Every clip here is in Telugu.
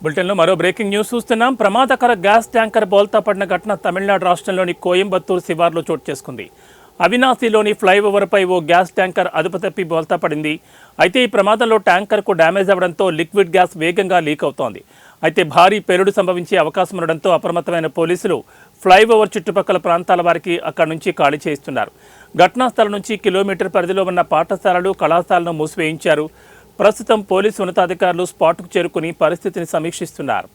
బులెటిన్లో మరో బ్రేకింగ్ న్యూస్ చూస్తున్నాం. ప్రమాదకర గ్యాస్ ట్యాంకర్ బోల్తా పడిన ఘటన తమిళనాడు రాష్ట్రంలోని కోయంబత్తూరు శివార్లో చోటు చేసుకుంది. అవినాశిలోని ఫ్లైఓవర్పై ఓ గ్యాస్ ట్యాంకర్ అదుపు తప్పి బోల్తా పడింది. అయితే ఈ ప్రమాదంలో ట్యాంకర్కు డ్యామేజ్ అవ్వడంతో లిక్విడ్ గ్యాస్ వేగంగా లీక్ అవుతోంది. అయితే భారీ పేలుడు సంభవించే అవకాశం ఉండడంతో అప్రమత్తమైన పోలీసులు ఫ్లైఓవర్ చుట్టుపక్కల ప్రాంతాల వారికి అక్కడి నుంచి ఖాళీ చేయిస్తున్నారు. ఘటనా స్థలం నుంచి కిలోమీటర్ పరిధిలో ఉన్న పాఠశాలలు, కళాశాలను మూసివేయించారు. ప్రస్తుతం పోలీసు ఉన్నతాధికారులు స్పాట్కు చేరుకుని పరిస్థితిని సమీక్షిస్తున్నారు.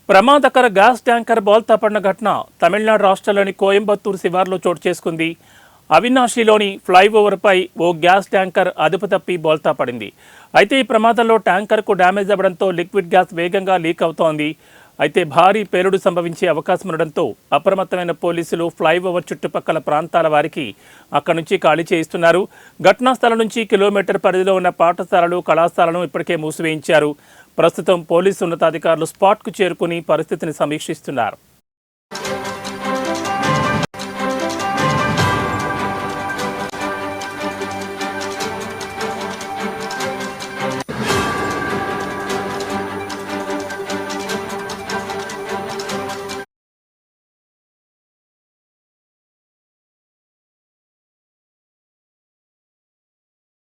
ప్రమాదకర గ్యాస్ ట్యాంకర్ బోల్తా పడిన ఘటన తమిళనాడు రాష్ట్రంలోని కోయంబత్తూరు శివార్లో చోటు చేసుకుంది. అవినాశిలోని ఫ్లైఓవర్పై ఓ గ్యాస్ ట్యాంకర్ అదుపు తప్పి బోల్తా పడింది. అయితే ఈ ప్రమాదంలో ట్యాంకర్కు డ్యామేజ్ అవ్వడంతో లిక్విడ్ గ్యాస్ వేగంగా లీక్ అవుతోంది. అయితే భారీ పేలుడు సంభవించే అవకాశం ఉండడంతో అప్రమత్తమైన పోలీసులు ఫ్లైఓవర్ చుట్టుపక్కల ప్రాంతాల వారికి అక్కడి నుంచి ఖాళీ చేయిస్తున్నారు. ఘటనా స్థలం నుంచి కిలోమీటర్ పరిధిలో ఉన్న పాఠశాలలు, కళాశాలను ఇప్పటికే మూసివేయించారు. ప్రస్తుతం పోలీసు ఉన్నతాధికారులు స్పాట్కు చేరుకుని పరిస్థితిని సమీక్షిస్తున్నారు.